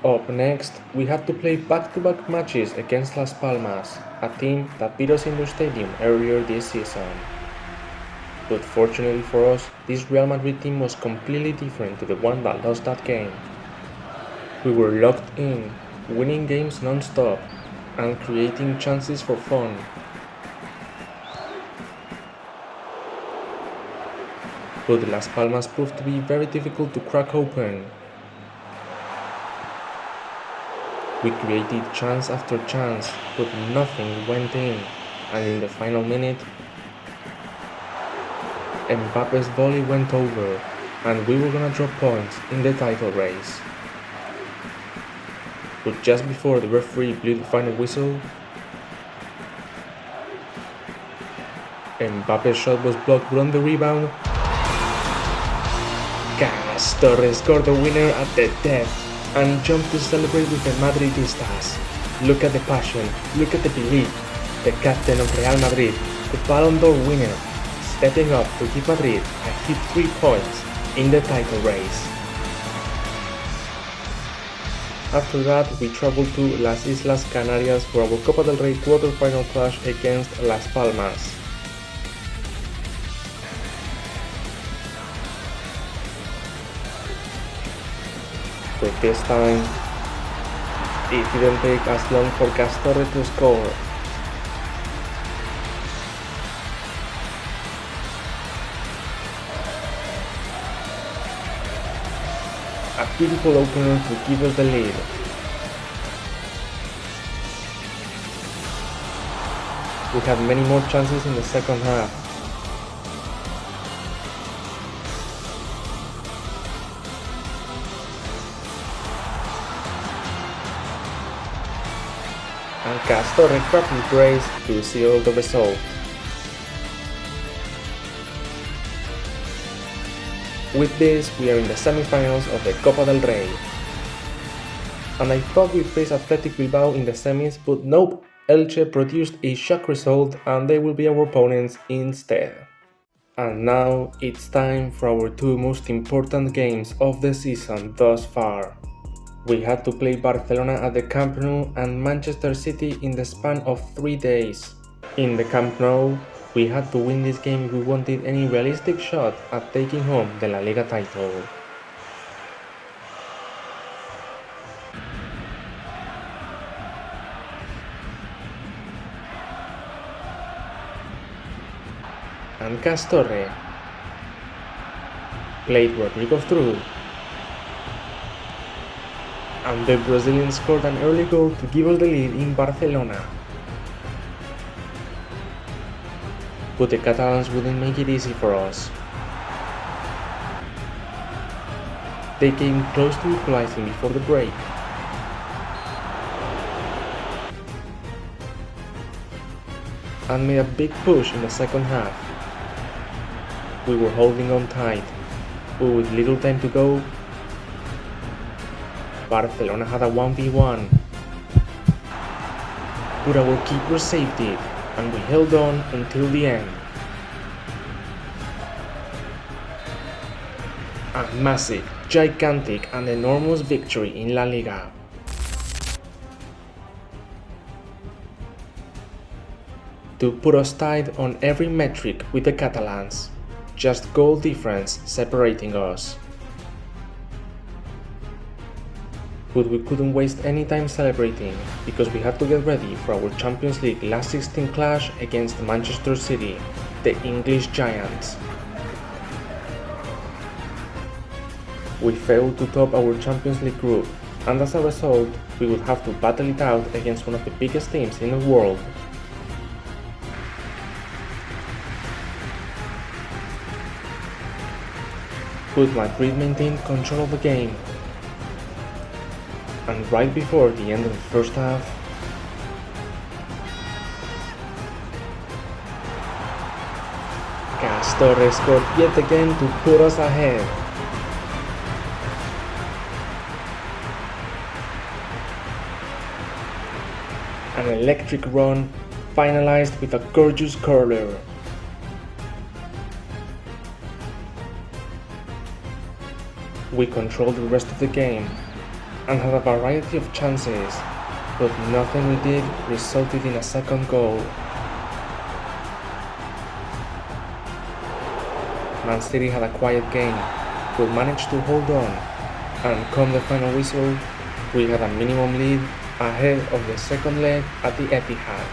Up next, we had to play back-to-back matches against Las Palmas, a team that beat us in their stadium earlier this season. But fortunately for us, this Real Madrid team was completely different to the one that lost that game. We were locked in, winning games non-stop, and creating chances for fun. But Las Palmas proved to be very difficult to crack open. We created chance after chance, but nothing went in, and in the final minute, Mbappe's volley went over, and we were gonna drop points in the title race. But just before the referee blew the final whistle, Mbappe's shot was blocked, but on the rebound, Castorre scored the winner at the death and jumped to celebrate with the Madridistas. Look at the passion, look at the belief. The captain of Real Madrid, the Ballon d'Or winner, stepping up to give Madrid a hit 3 points in the title race. After that, we traveled to Las Islas Canarias for our Copa del Rey quarter-final clash against Las Palmas. But this time, it didn't take as long for Castorre to score. A beautiful opener to give us the lead. We had many more chances in the second half. And Castorre grabbed his brace to seal the result. With this, we are in the semi-finals of the Copa del Rey. And I thought we'd face Athletic Bilbao in the semis, but nope, Elche produced a shock result and they will be our opponents instead. And now it's time for our 2 most important games of the season thus far. We had to play Barcelona at the Camp Nou and Manchester City in the span of 3 days. In the Camp Nou, we had to win this game if we wanted any realistic shot at taking home the La Liga title. And Castorre played Rodrigo through, and the Brazilian scored an early goal to give us the lead in Barcelona. But the Catalans wouldn't make it easy for us. They came close to equalizing before the break. And made a big push in the second half. We were holding on tight, but with little time to go, Barcelona had a 1v1. But our keeper saved it, and we held on until the end. A massive, gigantic and enormous victory in La Liga. To put us tied on every metric with the Catalans, just goal difference separating us. But we couldn't waste any time celebrating, because we had to get ready for our Champions League last 16 clash against Manchester City, the English Giants. We failed to top our Champions League group, and as a result, we would have to battle it out against one of the biggest teams in the world. But Madrid maintained control of the game. And right before the end of the first half, Castorre scored yet again to put us ahead. An electric run finalized with a gorgeous curler. We controlled the rest of the game, and had a variety of chances, but nothing we did resulted in a second goal. Man City had a quiet game, but managed to hold on, and come the final whistle, we had a minimum lead ahead of the second leg at the Etihad.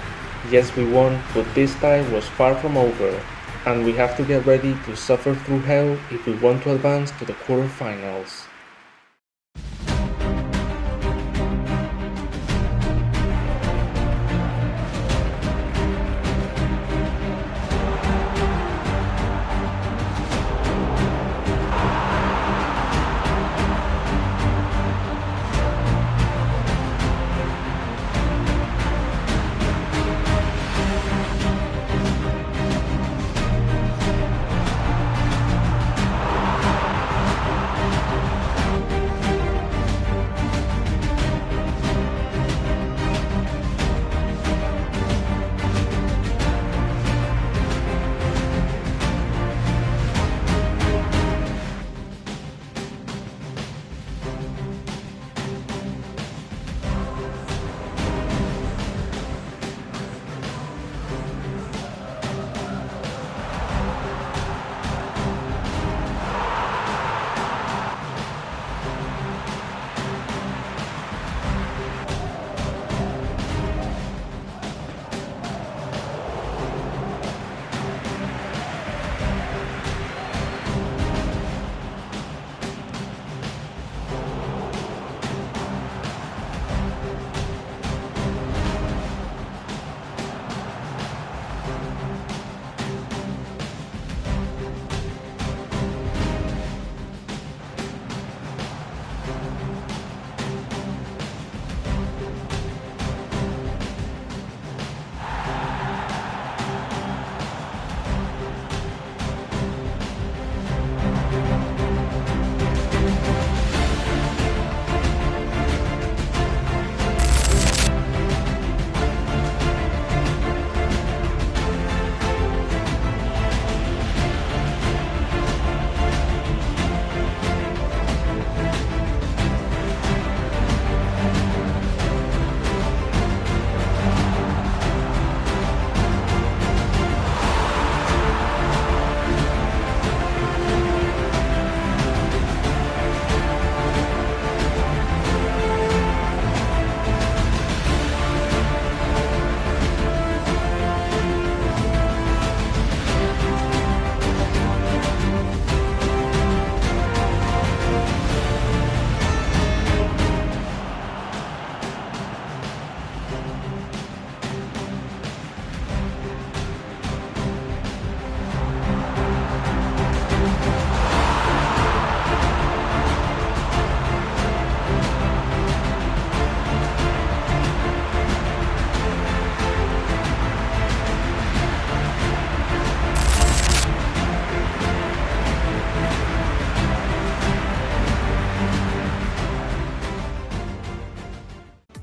Yes, we won, but this time was far from over, and we have to get ready to suffer through hell if we want to advance to the quarterfinals.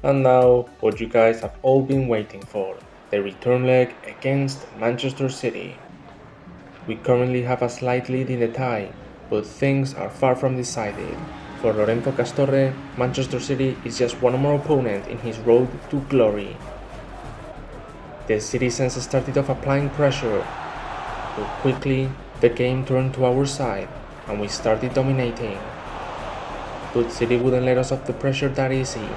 And now, what you guys have all been waiting for, the return leg against Manchester City. We currently have a slight lead in the tie, but things are far from decided. For Lorenzo Castorre, Manchester City is just one more opponent in his road to glory. The citizens started off applying pressure, but quickly the game turned to our side and we started dominating. But City wouldn't let us off the pressure that easy,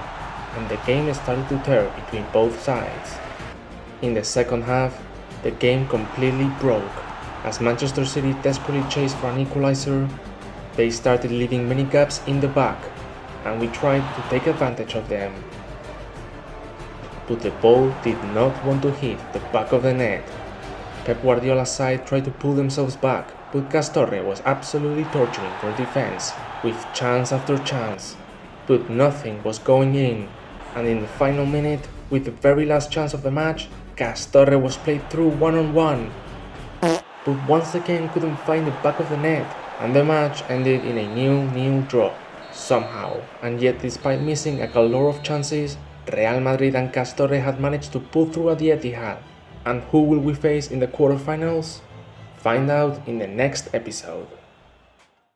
and the game started to tear between both sides. In the second half, the game completely broke. As Manchester City desperately chased for an equalizer, they started leaving many gaps in the back, and we tried to take advantage of them. But the ball did not want to hit the back of the net. Pep Guardiola's side tried to pull themselves back, but Castorre was absolutely torturing their defense, with chance after chance. But nothing was going in, and in the final minute, with the very last chance of the match, Castorre was played through one-on-one, but once again couldn't find the back of the net, and the match ended in a nil-nil draw, somehow. And yet, despite missing a galore of chances, Real Madrid and Castorre had managed to pull through at the Etihad. And who will we face in the quarterfinals? Find out in the next episode.